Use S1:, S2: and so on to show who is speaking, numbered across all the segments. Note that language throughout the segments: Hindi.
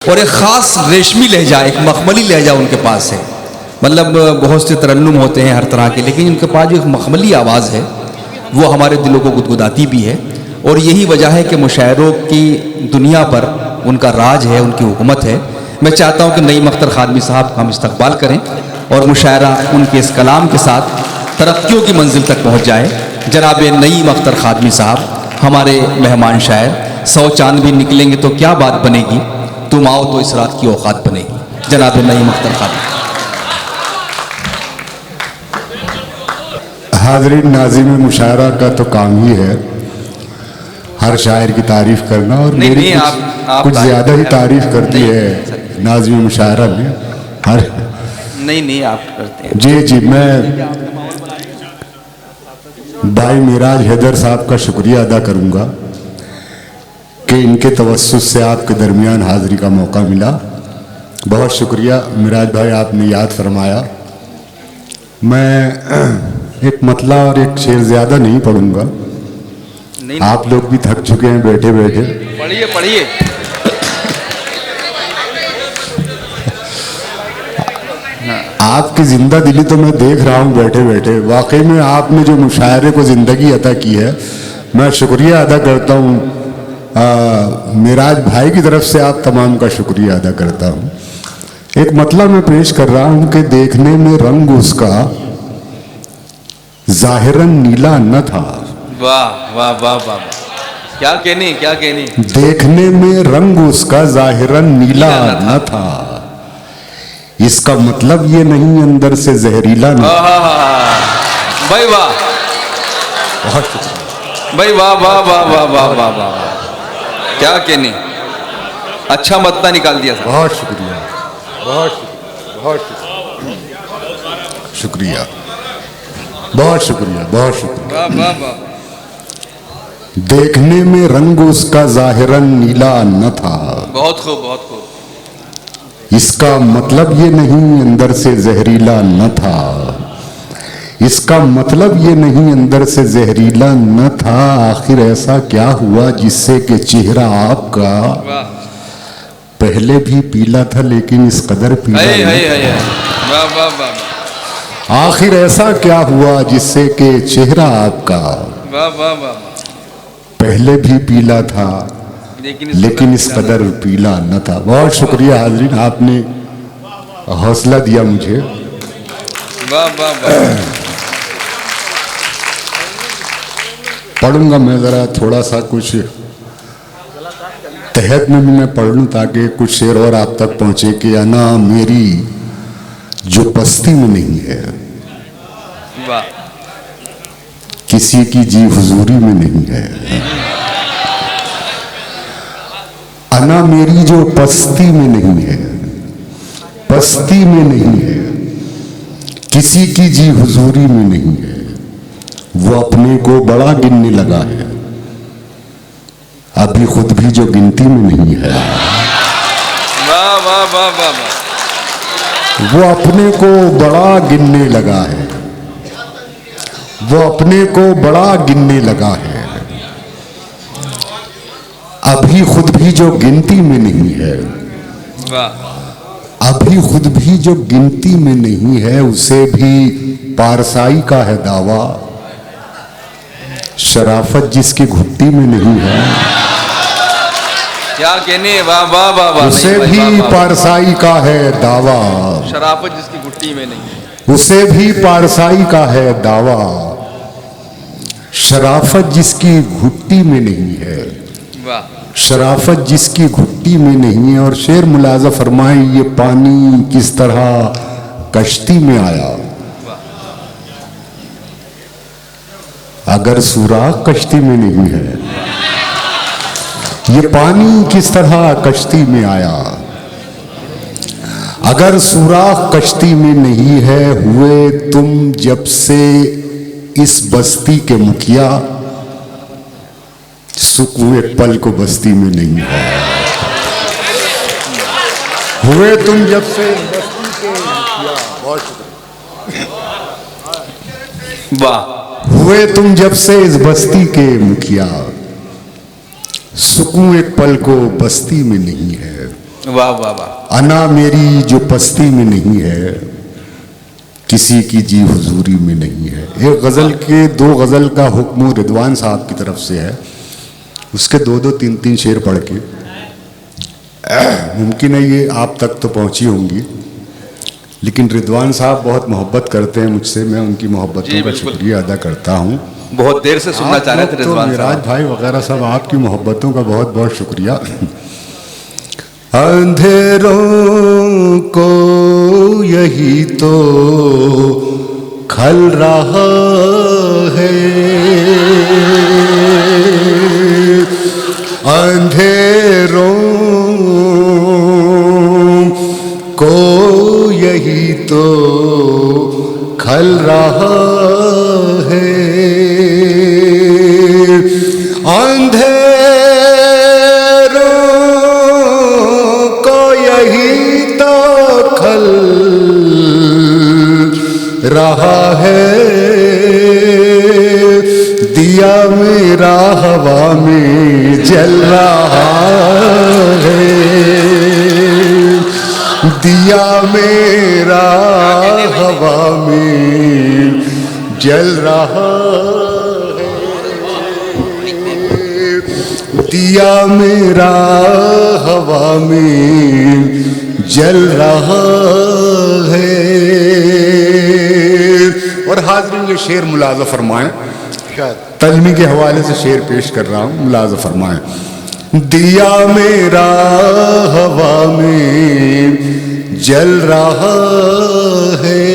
S1: और एक ख़ास रेशमी लहजा, एक मखमली लहजा उनके पास है। मतलब बहुत से तरन्नुम होते हैं हर तरह के, लेकिन उनके पास जो एक मखमली आवाज़ है वो हमारे दिलों को गुदगुदाती भी है। और यही वजह है कि मुशायरों की दुनिया पर उनका राज है, उनकी हुकूमत है। मैं चाहता हूँ कि नईम अख्तर खादमी साहब का हम इस्तकबाल करें और मुशायरा उनके इस कलाम के साथ तरक्कियों की मंजिल तक पहुँच जाए। जनाब नईम अख्तर खादमी साहब हमारे मेहमान शायर, 100 चांद भी निकलेंगे तो क्या बात बनेगी, तुम आओ तो इस रात की औकात बनेगी। जनाब नईम अख्तर खादमी।
S2: हाज़रीन नाज़िम मुशायरा का तो काम ही है हर शायर की तारीफ करना, और मेरी कुछ ज़्यादा ही तारीफ करती है नाज़िम मुशायरा में हर।
S1: नहीं आप करते हैं।
S2: जी मैं भाई मिराज हैदर साहब का शुक्रिया अदा करूंगा कि इनके तवस्सुस से आपके दरमियान हाज़िरी का मौका मिला। बहुत शुक्रिया मिराज भाई, आपने याद फरमाया। मैं एक मतला और एक शेर ज़्यादा नहीं पढ़ूंगा, आप लोग भी थक चुके हैं बैठे बैठे।
S1: पढ़िए।
S2: आपकी जिंदा दिली तो मैं देख रहा हूँ बैठे बैठे। वाकई में आपने जो मुशायरे को ज़िंदगी अता की है, मैं शुक्रिया अदा करता हूँ। मिराज भाई की तरफ से आप तमाम का शुक्रिया अदा करता हूँ। एक मतलब मैं पेश कर रहा हूँ कि देखने में रंग उसका ज़ाहिरन नीला न था।
S1: वाह वाह वाह वाह, क्या कहने।
S2: देखने में रंग उसका ज़ाहिरन नीला न था, इसका मतलब ये नहीं अंदर से जहरीला न था।
S1: भाई वाह, भाई वाह वाह वाह वाह वाह वाह वाह, क्या कहने, अच्छा मतला निकाल दिया।
S2: बहुत शुक्रिया, बहुत शुक्रिया, बहुत शुक्रिया, बहुत शुक्रिया।
S1: वाह वाह।
S2: देखने में रंग उसका ज़ाहिरन नीला न था,
S1: बहुत खूब।
S2: इसका मतलब ये नहीं अंदर से जहरीला न था, इसका मतलब ये नहीं अंदर से जहरीला न था। आखिर ऐसा क्या हुआ जिससे कि चेहरा आपका पहले भी पीला था लेकिन इस कदर पीला नहीं था। आखिर ऐसा क्या हुआ जिससे कि चेहरा आपका पहले भी पीला था लेकिन इस कदर पीला न था। बहुत शुक्रिया हाज़रीन, आपने हौसला दिया मुझे। पढ़ूंगा मैं ज़रा थोड़ा सा कुछ तहत में भी मैं पढ़ लूँ ताकि कुछ शेर और आप तक पहुँचे कि अना मेरी जो पस्ती में नहीं है, किसी की जी हुजूरी में नहीं है। अना मेरी जो पस्ती में नहीं है, पस्ती में नहीं है, किसी की जी हुजूरी में नहीं है, वो अपने को बड़ा गिनने लगा है, अभी खुद भी जो गिनती में नहीं है। वो अपने को बड़ा गिनने लगा है, वो अपने को बड़ा गिनने लगा है, अभी खुद भी जो गिनती में नहीं है। अभी खुद भी जो गिनती में नहीं है, उसे भी पारसाई का है दावा, शराफत जिसकी घुट्टी में नहीं है।
S1: क्या कहने, वाह वाह वाह,
S2: उसे भी पारसाई का है दावा,
S1: शराफत जिसकी घुट्टी में नहीं,
S2: उसे भी पारसाई का है दावा, शराफत जिसकी घुट्टी में नहीं है। शराफत जिसकी घुट्टी में नहीं है। और शेर मुलाजा फरमाए, ये पानी किस तरह कश्ती में आया, अगर सुराख कश्ती में नहीं है। ये पानी किस तरह कश्ती में आया, अगर सुराख कश्ती में नहीं है। हुए तुम जब से इस बस्ती के मुखिया, सुकून एक पल को बस्ती में नहीं है। हुए तुम जब से इस बस्ती के मुखिया, बहुत
S1: वाह।
S2: हुए तुम जब से इस बस्ती के मुखिया, सुकून एक पल को बस्ती में नहीं है।
S1: वाह वाह वाह।
S2: अना मेरी जो पस्ती में नहीं है, किसी की जी हुजूरी में नहीं है। एक गज़ल के 2 गज़ल का हुक्म रिदवान साहब की तरफ से है, उसके 2-2 3-3 शेर पढ़ के मुमकिन है ये आप तक तो पहुंची होंगी, लेकिन रिदवान साहब बहुत मोहब्बत करते हैं मुझसे, मैं उनकी मोहब्बतों का शुक्रिया अदा करता हूँ।
S1: बहुत देर से सुनना चाह रहे थे रिजवान
S2: मिराज
S1: साहब।
S2: भाई वगैरह सब आपकी मोहब्बतों का बहुत बहुत शुक्रिया। अंधेरों को यही तो खल रहा है, अंधेरों को यही तो खल रहा है, अंधेरों को यही तो खल रहा है, दिया मेरा हवा में जल रहा है, दिया मेरा हवा में जल रहा है, दिया मेरा हवा में जल रहा है। और हाज़रीन ये शेर मुलाज़ा फरमाएं, तलमी के हवाले से शेर पेश कर रहा हूँ, मुलाज़ा फरमाएं। दिया मेरा हवा में जल रहा है,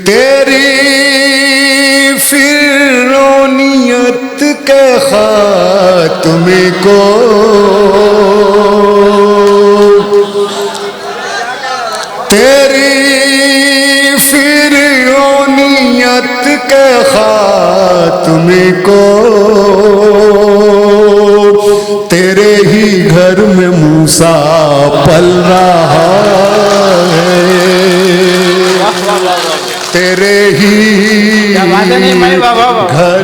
S2: तेरी फिरौनियत के खात्मे को तेरी फिरौनियत के खात्मे को तेरे ही घर में मूसा पल रहा है, तेरे ही घर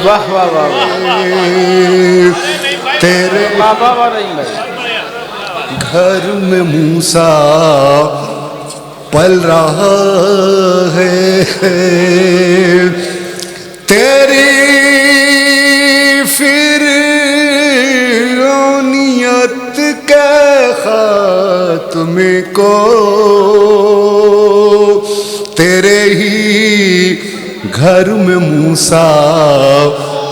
S1: वाह वाह वाह।
S2: तेरे घर में मूसा पल रहा है, तेरी फिरौनियत के खात्मे को तेरे ही घर में मूसा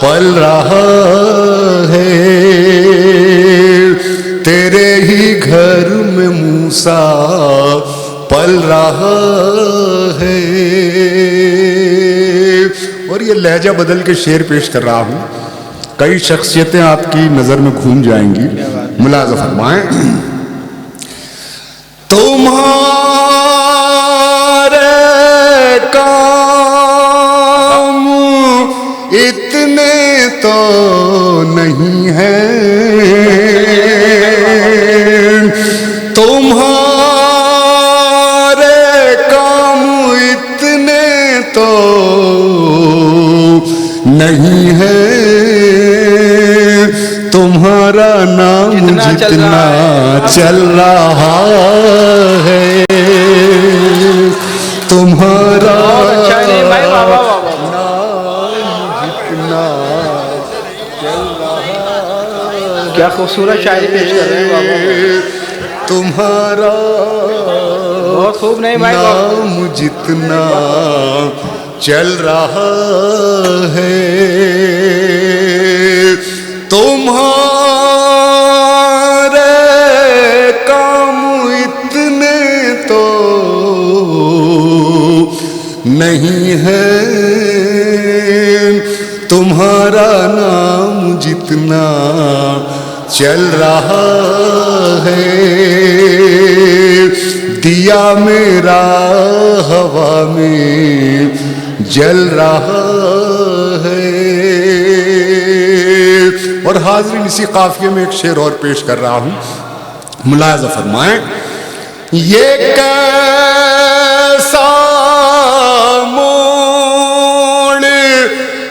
S2: पल रहा है, तेरे ही घर में मूसा पल रहा है। और ये लहजा बदल के शेर पेश कर रहा हूं, कई शख्सियतें आपकी नजर में घूम जाएंगी, मुलाज़ा फरमाएं। तुम्हारे काम इतने तो नहीं है, तुम्हारे काम इतने तो नहीं है, तुम्हारा नाम जितना चल रहा है, तुम्हारा
S1: क्या खूबसूरत शायरी पेश कर रहे हैं बाबा,
S2: तुम्हारा
S1: बहुत खूब। नहीं भाई
S2: नाम जितना चल रहा है, तुम्हारे काम इतने तो नहीं है, तुम्हारा नाम जितना चल रहा है, दिया मेरा हवा में जल रहा है। और हाज़रीन इसी काफिये में एक शेर और पेश कर रहा हूं, मुलाज़ा फरमाएं। ये कैसा मोड़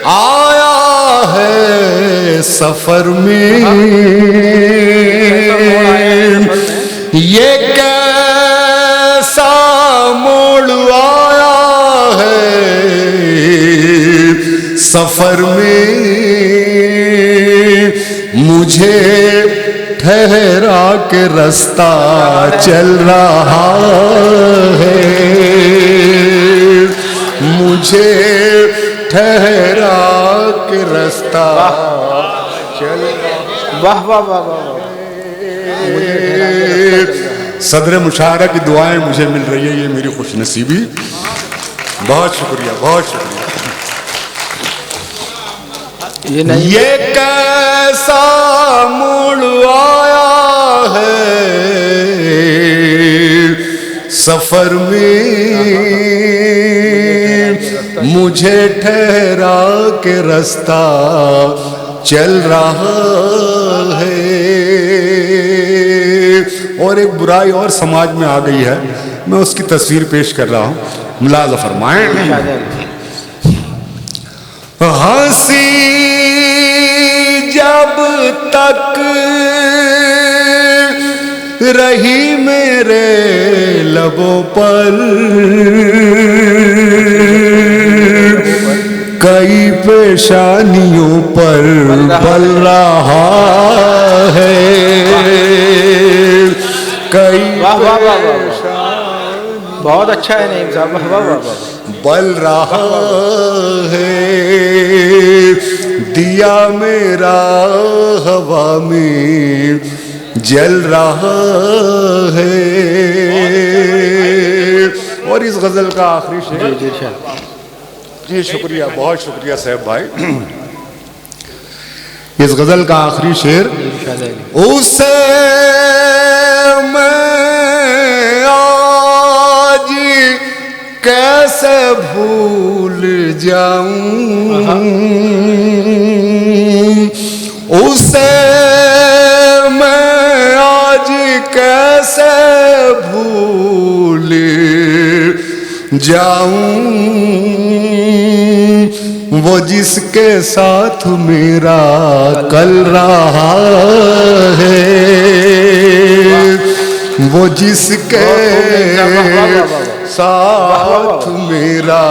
S2: आ है सफर में, ये कैसा मोड़ आया है सफर में, मुझे ठहरा के रास्ता चल रहा है, मुझे ठहरा के रास्ता चल रहा।
S3: वाह वाह वाह वाह।
S2: सदर मुशायरा की दुआएं मुझे मिल रही है, ये मेरी खुशनसीबी। बहुत शुक्रिया, बहुत शुक्रिया। ये कैसा मोड़ आया है सफर में, मुझे ठहरा के रास्ता चल रहा है। और एक बुराई और समाज में आ गई है, मैं उसकी तस्वीर पेश कर रहा हूं, मुलाज़ा फरमाएं। हंसी जब तक रही मेरे लबों पर, कई पेशानियों पर बल रहा है, कई
S3: बहुत अच्छा है नईम साहब, वाह वाह वाह।
S2: बल रहा है दिया मेरा हवा में जल रहा है। और इस गजल का आखिरी शेर, जी शुक्रिया, बहुत शुक्रिया साहब भाई। इस गजल का आखिरी शेर, उसे मैं आज कैसे भूल जाऊं, उसे मैं आज कैसे भूल जाऊं, वो जिसके साथ मेरा कल रहा है, वो जिसके साथ मेरा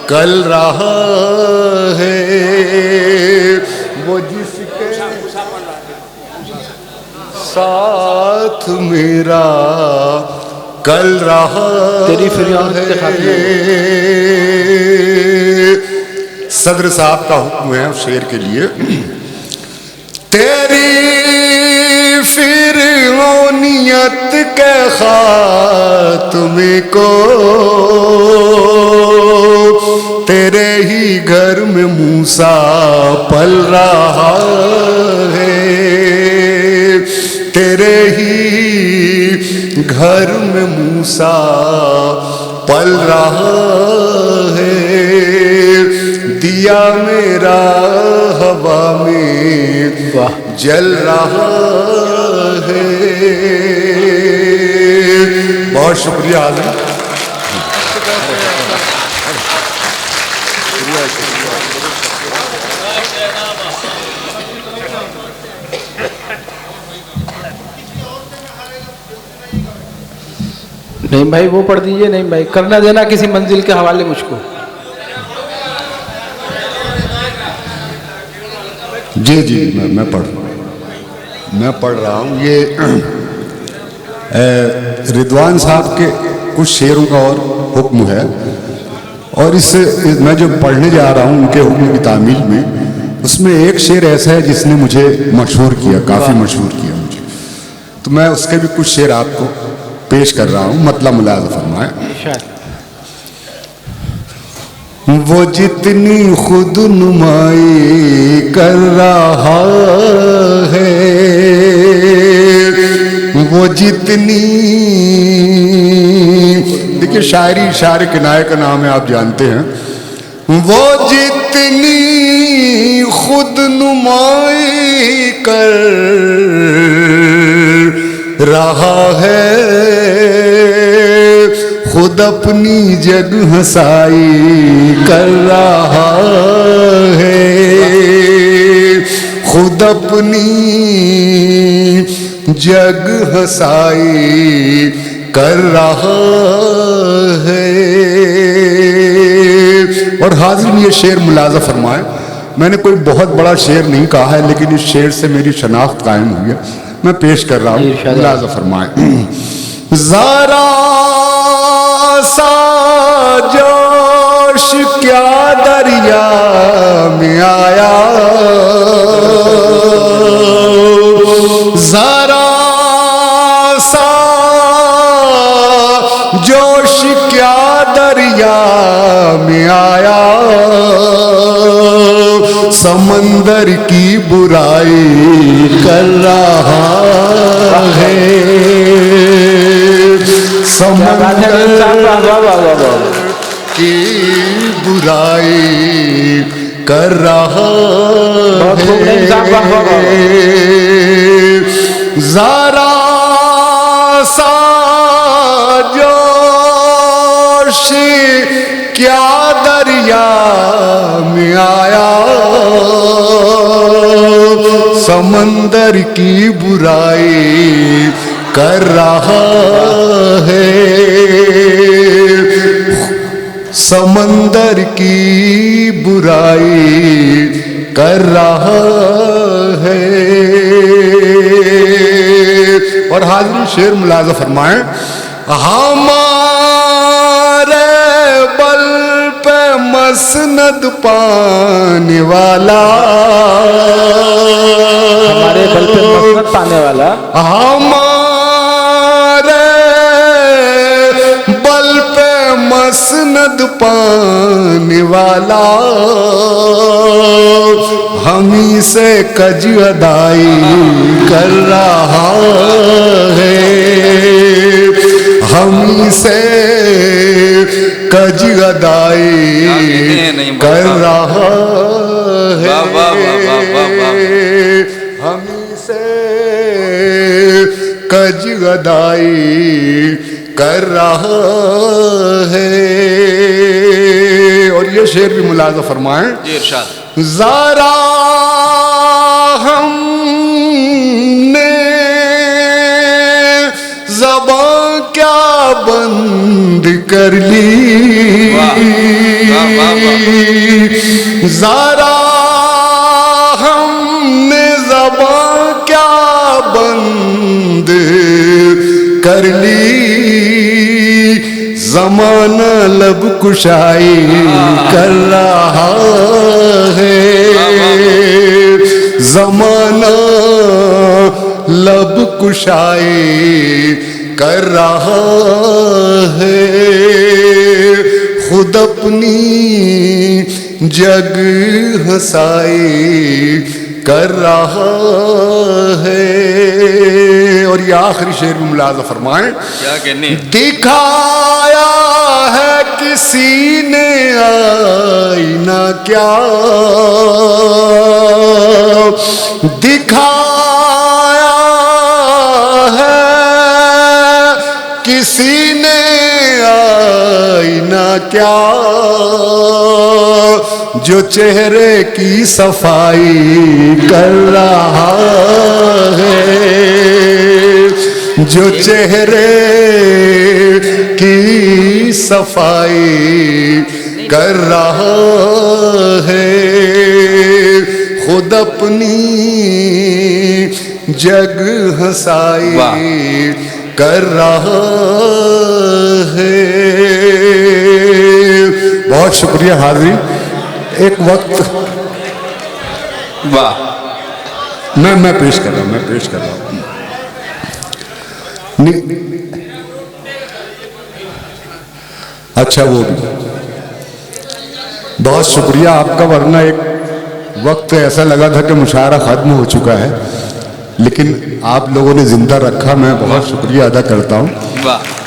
S2: कल रहा है, वो जिसके साथ मेरा कल रहा है। सदर साहब का हुक्म है शेर के लिए। तेरी फिरौनियत के खात्मे को तेरे ही घर में मूसा पल रहा है, तेरे ही घर में मूसा पल रहा है, दिया मेरा हवा में जल रहा है। बहुत शुक्रिया आज़म।
S3: नहीं भाई वो पढ़ दीजिए, नहीं भाई करना देना किसी मंजिल के हवाले मुझको।
S2: जी जी मैं पढ़ रहा हूँ। ये रिदवान साहब के कुछ शेरों का और हुक्म है, और इस मैं जो पढ़ने जा रहा हूँ उनके हुक्म की तामील में, उसमें एक शेर ऐसा है जिसने मुझे मशहूर किया, काफ़ी मशहूर किया मुझे, तो मैं उसके भी कुछ शेर आपको पेश कर रहा हूँ, मतलब मुलाज़ा फरमाए। वो जितनी खुद नुमाई कर रहा है, वो जितनी, देखिए शायरी शायर किनाये का नाम है, आप जानते हैं। वो जितनी खुद नुमाई कर रहा है, खुद अपनी जग हंसाई कर रहा है, खुद अपनी जग हंसाई कर रहा है। और हाज़िरीन ये शेर मुलाज़ा फरमाए, मैंने कोई बहुत बड़ा शेर नहीं कहा है, लेकिन इस शेर से मेरी शनाख्त कायम हुई है, मैं पेश कर रहा हूँ। मुलाज़ा फरमाए, ज़रा सा जोश क्या दरिया में आया, ज़रा सा जोश क्या दरिया में आया, समंदर की बुराई कर रहा है, समंदर की बुराई कर रहा है। ज़रा सा जोश क्या दरिया में आया, समंदर की बुराई कर रहा है, समंदर की बुराई कर रहा है। और हाज़िर शेर मुलाज़ा फरमाएं, हमारे बल पे मसनद पाने वाला,
S3: हमारे बल पे मसनद पाने वाला,
S2: हमारे बल पे मसनद पाने वाला, हमी से कज अदाई कर रहा है, हमी से कज अदाई कर रहा है, हमी से कज अदाई कर रहा है। और ये शेर भी मुलाज़ा फरमाएं, ज़रा हमने ज़बां क्या बंद कर ली, ज़रा हमने ज़बां क्या बंद कर ली, ज़माना लब कुशाई कर रहा है, ज़माना लब कुशाई कर रहा है, खुद अपनी जग हंसाई कर रहा है। और ये आखिरी शेर भी मुलाज़ा फरमाएं,
S1: क्या कहने,
S2: दिखाया है किसी ने आईना क्या, दिखाया है किसी ने आईना क्या, जो चेहरे की सफाई कर रहा है, जो चेहरे की सफाई कर रहा है, खुद अपनी जग हंसाई कर रहा है। बहुत शुक्रिया हाज़िर। एक वक्त
S1: वाह,
S2: मैं पेश कर रहा हूँ, मैं पेश कर रहा हूँ। अच्छा, वो भी बहुत शुक्रिया आपका, वरना एक वक्त ऐसा लगा था कि मुशायरा ख़त्म हो चुका है, लेकिन आप लोगों ने जिंदा रखा, मैं बहुत शुक्रिया अदा करता हूँ।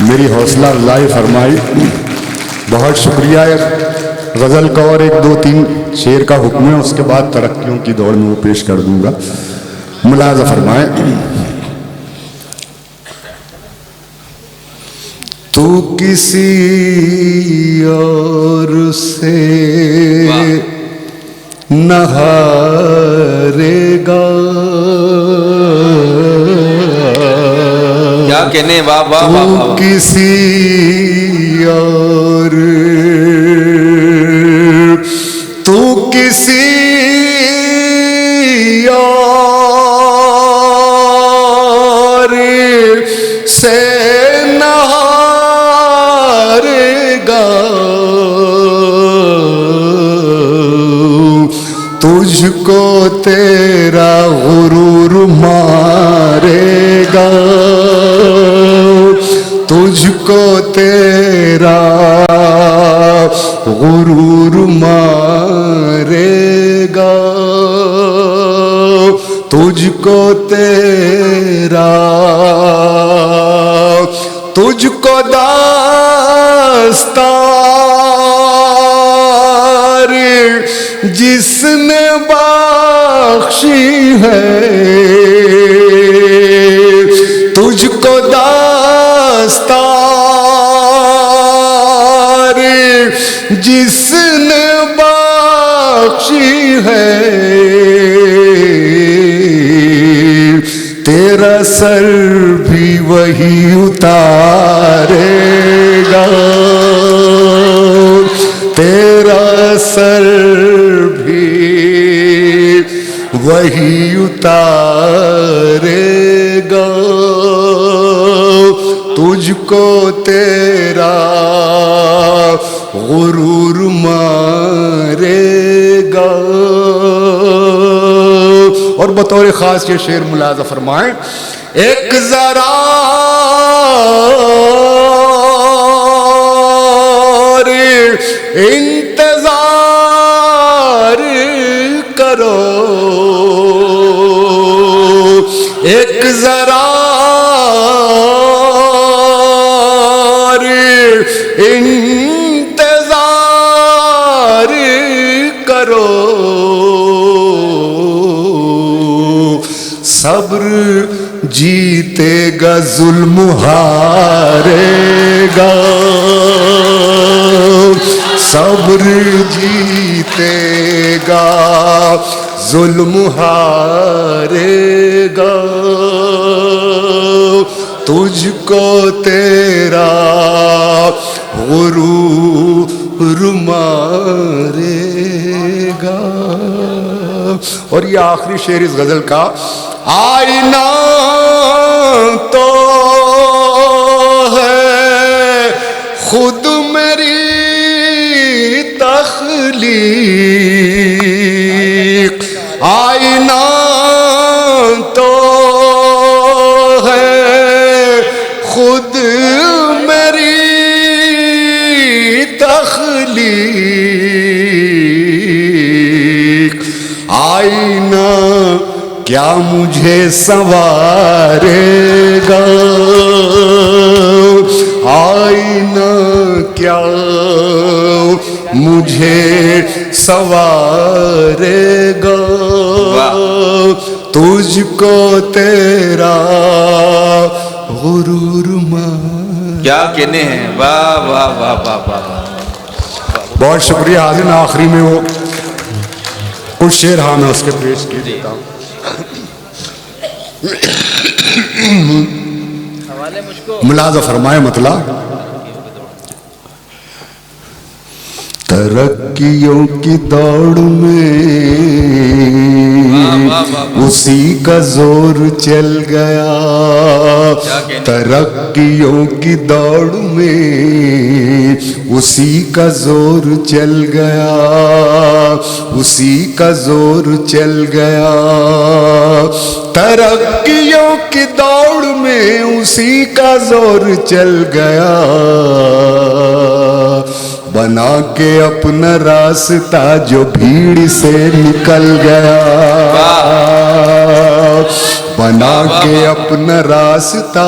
S2: मेरी हौसला अफजाई फरमाई, बहुत शुक्रिया। गज़ल का और 1-2-3 शेर का हुक्म है, उसके बाद तरक्कियों की दौड़ में वो पेश कर दूंगा। मुलाज़ा फरमाए, तू किसी और से न हारेगा,
S1: कहने, वाह वाह वाह वाह वाह।
S2: किसी और तू किसी और से नहारेगा, तुझको तेरा गुरूर मारेगा, तुझको तेरा गुरूर मारेगा, तुझको तेरा, तुझको दास्तार जिसने बख्शी है, तुझको दास्तार जिसने बख्शी है, तेरा सर भी वही उतारेगा, तेरा सर भी वही उतारेगा, तुझको तेरा गुरूर मारेगा। और बतौर खास ये शेर मुलाजा फरमाएं, एक जरा इंतजार करो, एक जरा इंतजार करो, सब्र जीतेगा जुल्म हारेगा, सब्र जीतेगा जुल्म हारेगा, तुझको तेरा गुरूर मारेगा। और ये आखिरी शेर इस गजल का, आईना तो है खुद मेरी तख्लीक, आईना तो है खुद मेरी तख्लीक, आईना क्या मुझे संवारेगा, आईना क्या मुझे संवारेगा, तुझको तेरा गुरूर मार।
S1: क्या कहने हैं, वाह वाह वाह वाह वाह।
S2: बहुत शुक्रिया हाज़िर। आखिरी में वो कुछ शेर हाँ मैं उसके पेश की देता हूँ। मुलाज़ा फरमाए मतलब, तरक्कियों की दौड़ में उसी का जोर चल गया, तरक्कियों की दौड़ में उसी का जोर चल गया, उसी का जोर चल गया, तरक्कियों की दौड़ में उसी का जोर चल गया, बना के अपना रास्ता जो भीड़ से निकल गया, बना के अपना रास्ता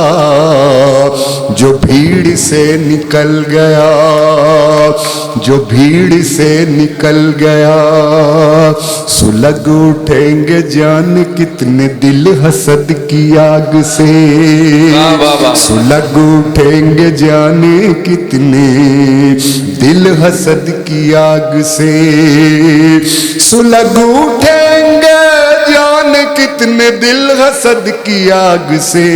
S2: जो भीड़ से निकल गया, जो भीड़ से निकल गया, सुलग उठेंगे जान कितने दिल हसद की आग से, सुलग उठेंगे जाने कितने दिल हसद की आग से, सुलग उठेंगे जान जाने कितने दिल हसद की आग से,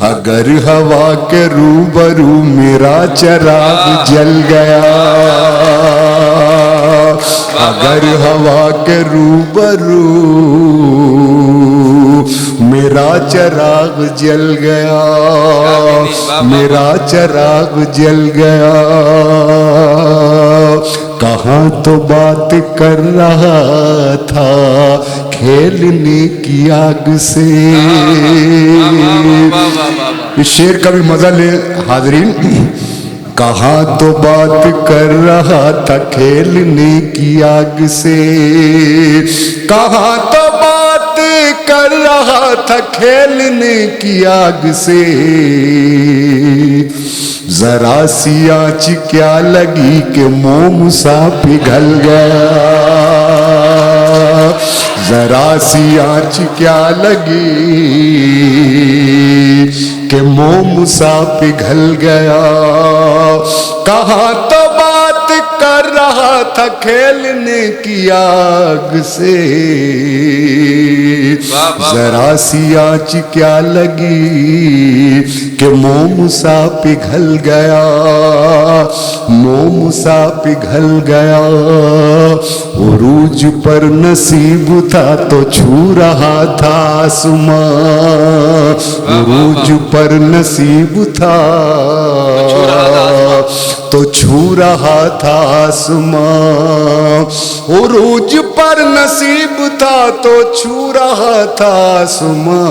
S2: अगर हवा के रूबरू मेरा चिराग जल गया, अगर हवा के रूबरू मेरा चिराग जल गया, मेरा चिराग जल गया, कहाँ तो बात कर रहा था खेलने की आग से। इस शेर का भी मजा ले हाजरीन। कहाँ तो बात कर रहा था खेलने की आग से, कहाँ तो बात कर रहा था खेलने की आग से, जरा सी आँच क्या लगी कि मोम सा पिघल गया, जरा सी आँच क्या लगी कि मोम सा पिघल गया, कहाँ तो बात कर रहा था खेलने की आग से, जरा सी आँच क्या लगी कि मोम सा पिघल गया, मोम सा पिघल गया। उरूज पर नसीब था तो छू रहा था आसमां, उरूज पर नसीब था तो छू रहा था आसमां, उरूज पर नसीब था तो छू रहा था आसमां,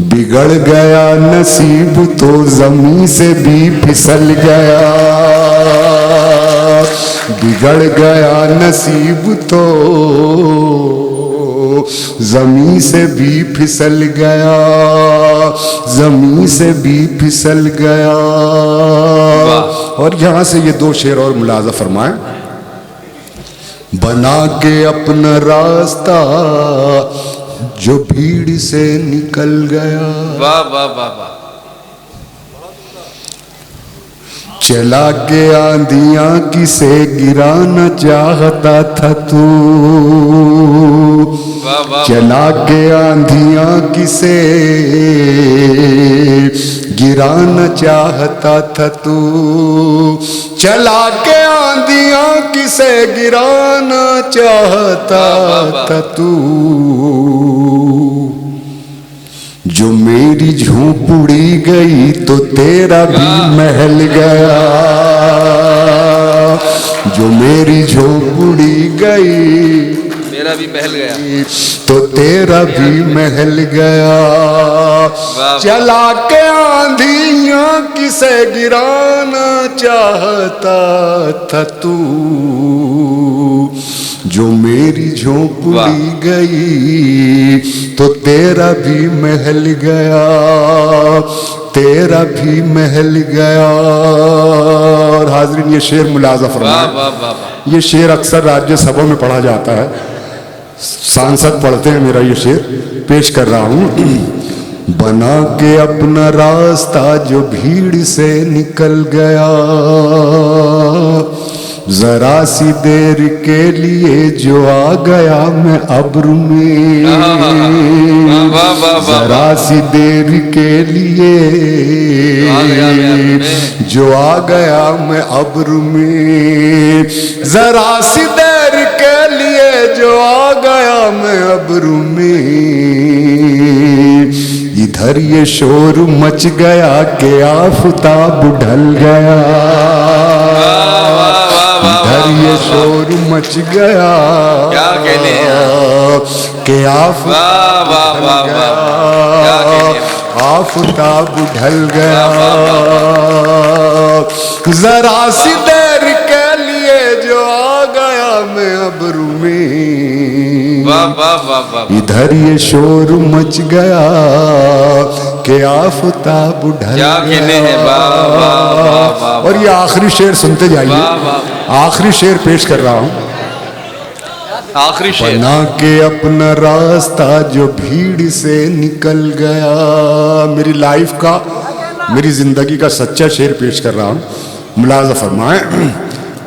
S2: बिगड़ गया नसीब तो जमीन से भी फिसल गया, बिगड़ गया नसीब तो जमीन से भी फिसल गया, जमीन से भी फिसल गया। और यहां से ये दो शेर और मुलाजा फरमाए। बना के अपना रास्ता जो भीड़ से निकल गया,
S1: वाह वाह वाह वाह,
S2: चला के आंधियां किसे गिराना चाहता था तू, चला के आंधियां किसे गिराना चाहता था तू, चला के आंधियां किसे गिराना चाहता था तू, जो मेरी झोंपड़ी गई तो तेरा भी महल गया, जो मेरी झोंपड़ी गई
S1: मेरा भी महल गया
S2: तो तेरा भी महल गया, चला के आंधियां किसे गिराना चाहता था तू, जो मेरी झोंपड़ी गई तो तेरा भी महल गया, तेरा भी महल गया। और हाजरीन ये शेर मुलाजा फरमाए। ये शेर अक्सर राज्यसभा में पढ़ा जाता है, सांसद पढ़ते हैं मेरा ये शेर पेश कर रहा हूं। बना के अपना रास्ता जो भीड़ से निकल गया, जरा सी देर के लिए जो आ गया मैं अब्र में, जरा सी देर के लिए जो आ गया मैं अब्र में, जरा सी देर के लिए जो आ गया मैं अब्र में, इधर ये शोर मच गया कि आफताब ढल गया, इधर ये शोर मच गया
S1: क्या कहने
S2: कि आफताब ढल गया, आफताब ढल गया, जरा सी देर के लिए जो आ गया मैं अब्रू में, इधर ये शोर मच गया कि आफताब ढल गया। और ये आखिरी शेर सुनते जाइए, आखिरी शेर पेश कर रहा हूं।
S1: आखिरी शेर।
S2: बना के अपना रास्ता जो भीड़ से निकल गया। मेरी लाइफ का, मेरी जिंदगी का सच्चा शेर पेश कर रहा हूं, मुलाजा फरमाए।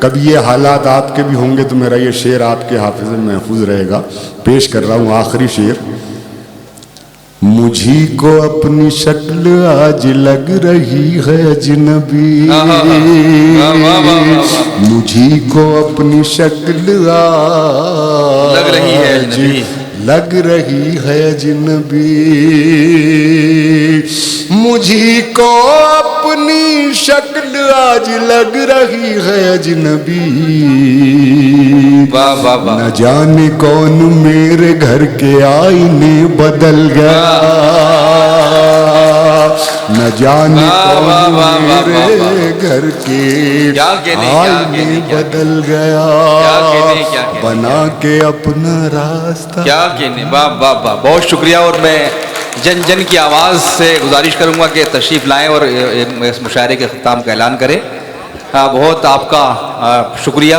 S2: कभी ये हालात आपके भी होंगे तो मेरा ये शेर आपके हाफिज़े में महफूज रहेगा। पेश कर रहा हूँ आखिरी शेर। मुझी को अपनी शक्ल आज लग रही है अजनबी, मुझी को अपनी शक्ल आज
S1: लग रही है अजनबी,
S2: लग रही है अजनबी, मुझी को अपनी शक्ल आज लग रही है अजनबी।
S1: वाह वाह वाह।
S2: न जाने कौन मेरे घर के आईने बदल गया, न जाने कौन मेरे घर के आईने बदल गया, बना के अपना रास्ता।
S1: क्या कहने, वाह वाह वाह, बहुत शुक्रिया। और मैं जन जन की आवाज़ से गुजारिश करूंगा कि तशरीफ़ लाएं और इस मुशायरे के ख़िताम का ऐलान करें। बहुत आपका शुक्रिया।